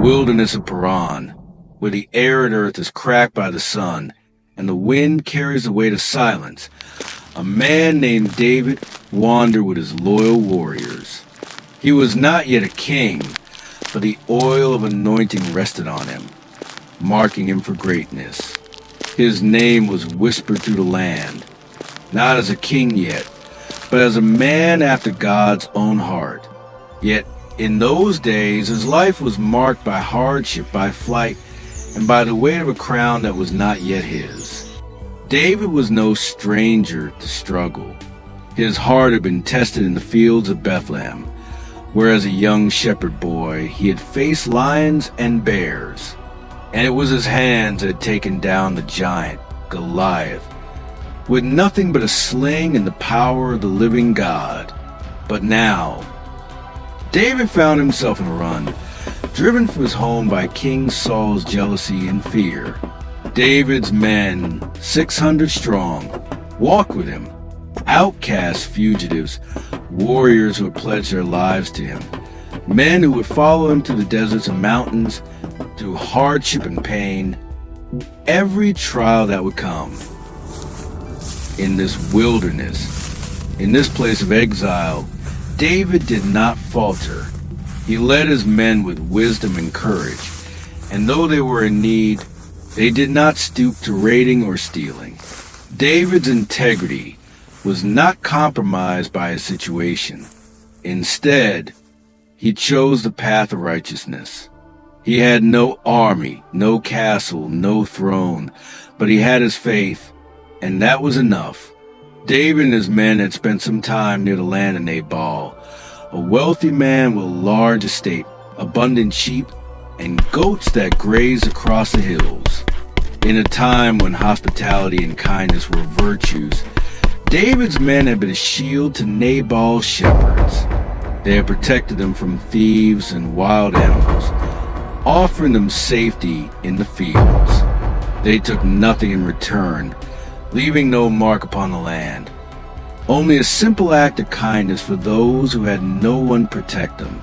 wilderness of Paran, where the arid earth is cracked by the sun, and the wind carries away to silence, a man named David wandered with his loyal warriors. He was not yet a king, but the oil of anointing rested on him, marking him for greatness. His name was whispered through the land, not as a king yet, but as a man after God's own heart. Yet, in those days, his life was marked by hardship, by flight, and by the weight of a crown that was not yet his. David was no stranger to struggle. His heart had been tested in the fields of Bethlehem, where as a young shepherd boy he had faced lions and bears. And it was his hands that had taken down the giant, Goliath, with nothing but a sling and the power of the living God. But now, David found himself in a run, driven from his home by King Saul's jealousy and fear. David's men, 600 strong, walked with him, outcast fugitives, warriors who had pledged their lives to him, men who would follow him to the deserts and mountains, through hardship and pain, every trial that would come. In this wilderness, in this place of exile, David did not falter. He led his men with wisdom and courage, and though they were in need, they did not stoop to raiding or stealing. David's integrity was not compromised by his situation. Instead, he chose the path of righteousness. He had no army, no castle, no throne, but he had his faith, and that was enough. David and his men had spent some time near the land of Nabal, a wealthy man with a large estate, abundant sheep, and goats that grazed across the hills. In a time when hospitality and kindness were virtues, David's men had been a shield to Nabal's shepherds. They had protected them from thieves and wild animals, offering them safety in the fields. They took nothing in return, leaving no mark upon the land. Only a simple act of kindness for those who had no one to protect them.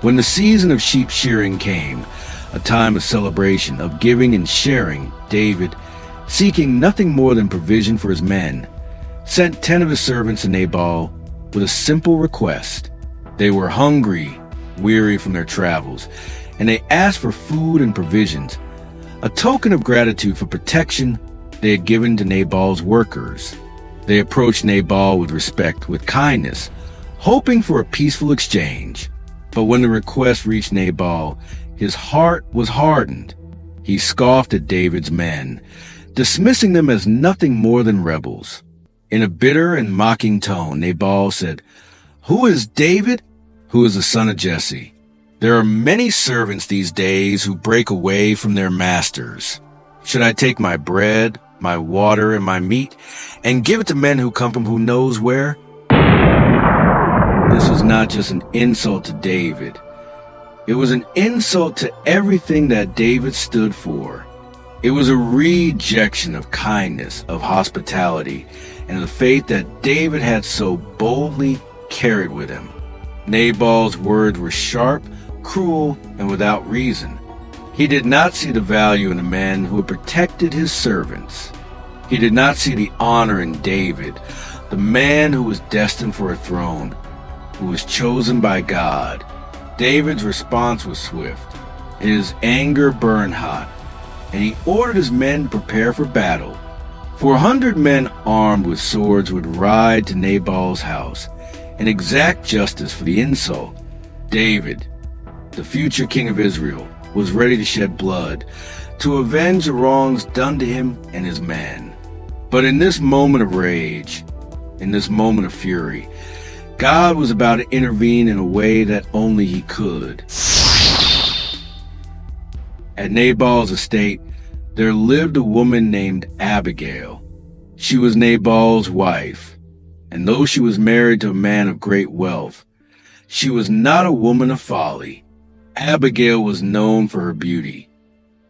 When the season of sheep shearing came, a time of celebration, of giving and sharing, David, seeking nothing more than provision for his men, sent 10 of his servants to Nabal with a simple request. They were hungry, weary from their travels, and they asked for food and provisions, a token of gratitude for protection they had given to Nabal's workers. They approached Nabal with respect, with kindness, hoping for a peaceful exchange. But when the request reached Nabal, his heart was hardened. He scoffed at David's men, dismissing them as nothing more than rebels. In a bitter and mocking tone, Nabal said, "Who is David? Who is the son of Jesse? There are many servants these days who break away from their masters. Should I take my bread, my water, and my meat, and give it to men who come from who knows where?" This was not just an insult to David. It was an insult to everything that David stood for. It was a rejection of kindness, of hospitality, and the faith that David had so boldly carried with him. Nabal's words were sharp, cruel, and without reason. He did not see the value in the man who had protected his servants. He did not see the honor in David, the man who was destined for a throne, who was chosen by God. David's response was swift. His anger burned hot, and he ordered his men to prepare for battle. 400 men armed with swords would ride to Nabal's house and exact justice for the insult. David, the future king of Israel, was ready to shed blood, to avenge the wrongs done to him and his men. But in this moment of rage, in this moment of fury, God was about to intervene in a way that only he could. At Nabal's estate, there lived a woman named Abigail. She was Nabal's wife, and though she was married to a man of great wealth, she was not a woman of folly. Abigail was known for her beauty,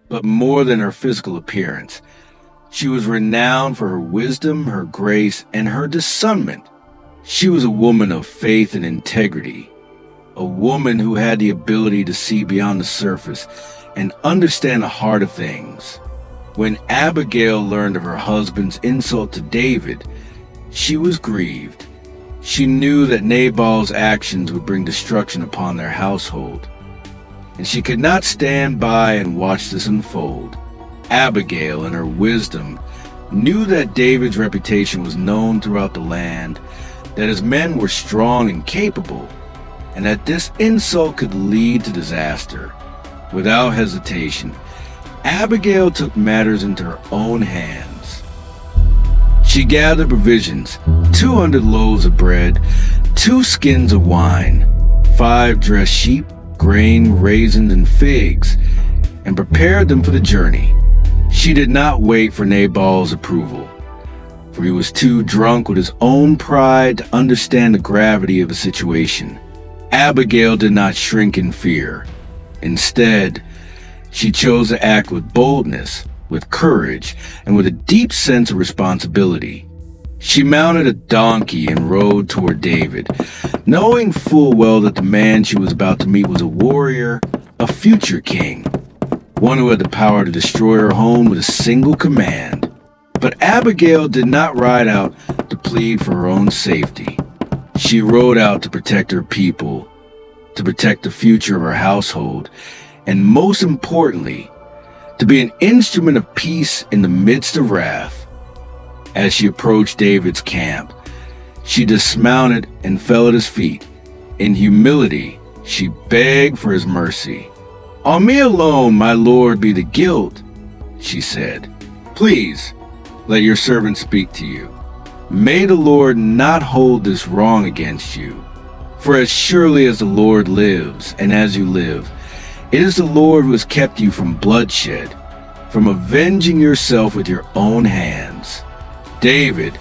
but more than her physical appearance, she was renowned for her wisdom, her grace, and her discernment. She was a woman of faith and integrity. a woman who had the ability to see beyond the surface and understand the heart of things. When Abigail learned of her husband's insult to David, she was grieved. She knew that Nabal's actions would bring destruction upon their household, and she could not stand by and watch this unfold. Abigail, in her wisdom, knew that David's reputation was known throughout the land, that his men were strong and capable, and that this insult could lead to disaster. Without hesitation, Abigail took matters into her own hands. She gathered provisions, 200 loaves of bread, 2 skins of wine, 5 dressed sheep, grain, raisins, and figs, and prepared them for the journey. She did not wait for Nabal's approval, for he was too drunk with his own pride to understand the gravity of the situation. Abigail did not shrink in fear. Instead, she chose to act with boldness, with courage, and with a deep sense of responsibility. She mounted a donkey and rode toward David, knowing full well that the man she was about to meet was a warrior, a future king, one who had the power to destroy her home with a single command. But Abigail did not ride out to plead for her own safety. She rode out to protect her people, to protect the future of her household, and most importantly, to be an instrument of peace in the midst of wrath. As she approached David's camp, she dismounted and fell at his feet. In humility, she begged for his mercy. "On me alone, my lord, be the guilt," she said. "Please, let your servant speak to you. May the Lord not hold this wrong against you. For as surely as the Lord lives, and as you live, it is the Lord who has kept you from bloodshed, from avenging yourself with your own hands." David,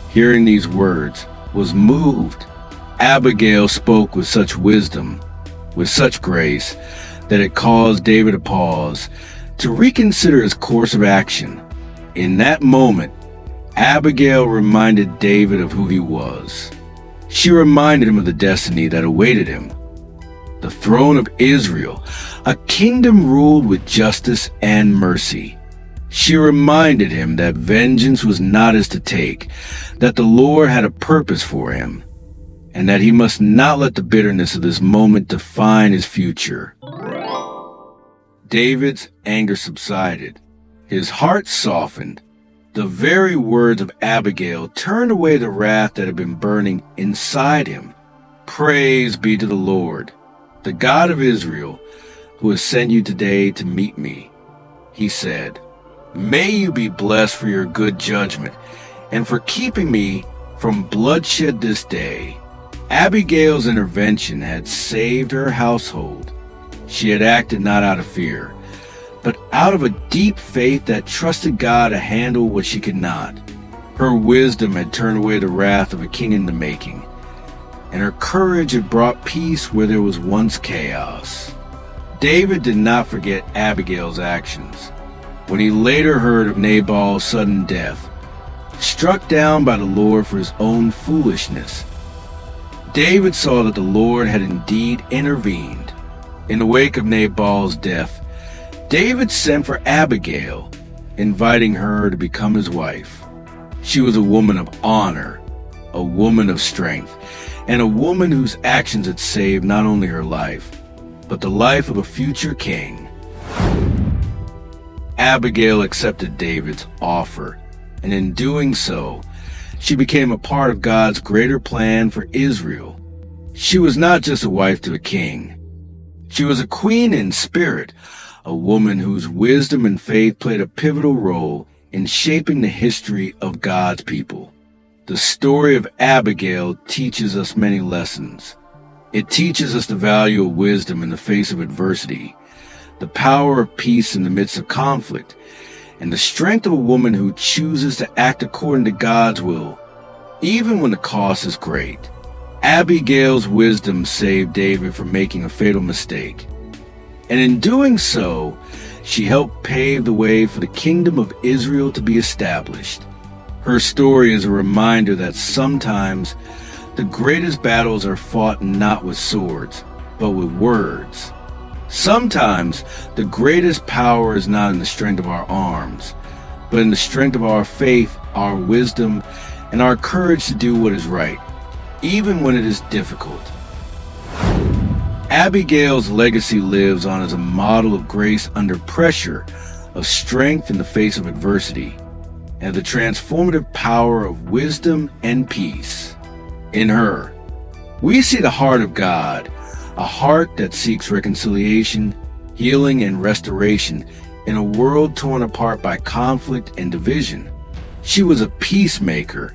hearing these words, was moved. Abigail spoke with such wisdom, with such grace, that it caused David to pause, to reconsider his course of action. In that moment, Abigail reminded David of who he was. She reminded him of the destiny that awaited him. The throne of Israel, a kingdom ruled with justice and mercy. She reminded him that vengeance was not his to take, that the Lord had a purpose for him, and that he must not let the bitterness of this moment define his future. David's anger subsided. His heart softened. The very words of Abigail turned away the wrath that had been burning inside him. "Praise be to the Lord, the God of Israel, who has sent you today to meet me," he said. "May you be blessed for your good judgment and for keeping me from bloodshed this day." Abigail's intervention had saved her household. She had acted not out of fear, but out of a deep faith that trusted God to handle what she could not. Her wisdom had turned away the wrath of a king in the making, and her courage had brought peace where there was once chaos. David did not forget Abigail's actions. When he later heard of Nabal's sudden death, struck down by the Lord for his own foolishness, David saw that the Lord had indeed intervened. In the wake of Nabal's death, David sent for Abigail, inviting her to become his wife. She was a woman of honor, a woman of strength, and a woman whose actions had saved not only her life, but the life of a future king. Abigail accepted David's offer, and in doing so, she became a part of God's greater plan for Israel. She was not just a wife to a king. She was a queen in spirit, a woman whose wisdom and faith played a pivotal role in shaping the history of God's people. The story of Abigail teaches us many lessons. It teaches us the value of wisdom in the face of adversity, the power of peace in the midst of conflict, and the strength of a woman who chooses to act according to God's will, even when the cost is great. Abigail's wisdom saved David from making a fatal mistake, and in doing so, she helped pave the way for the kingdom of Israel to be established. Her story is a reminder that sometimes the greatest battles are fought not with swords, but with words. Sometimes the greatest power is not in the strength of our arms, but in the strength of our faith, our wisdom, and our courage to do what is right, even when it is difficult. Abigail's legacy lives on as a model of grace under pressure, of strength in the face of adversity, and the transformative power of wisdom and peace. In her, we see the heart of God, a heart that seeks reconciliation, healing, and restoration in a world torn apart by conflict and division. She was a peacemaker,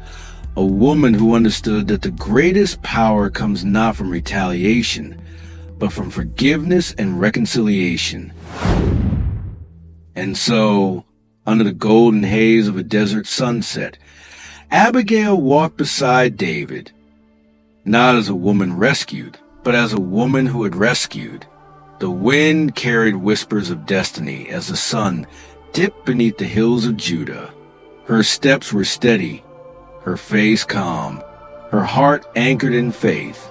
a woman who understood that the greatest power comes not from retaliation, but from forgiveness and reconciliation. And so, under the golden haze of a desert sunset, Abigail walked beside David, not as a woman rescued, but as a woman who had rescued. The wind carried whispers of destiny as the sun dipped beneath the hills of Judah. Her steps were steady, her face calm, her heart anchored in faith.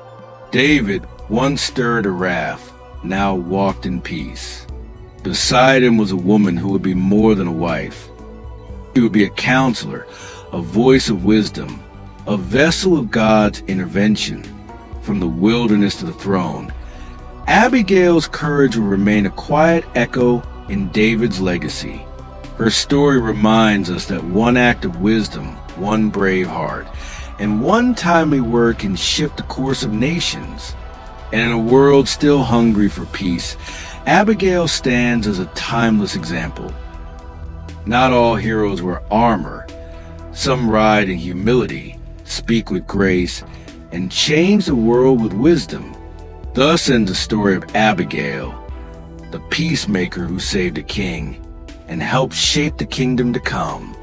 David once stirred to wrath, now walked in peace. Beside him was a woman who would be more than a wife. She would be a counselor, a voice of wisdom, a vessel of God's intervention. From the wilderness to the throne, Abigail's courage will remain a quiet echo in David's legacy. Her story reminds us that one act of wisdom, one brave heart, and one timely word can shift the course of nations. And in a world still hungry for peace, Abigail stands as a timeless example. Not all heroes wear armor. Some ride in humility, speak with grace, and change the world with wisdom. Thus ends the story of Abigail, the peacemaker who saved a king and helped shape the kingdom to come.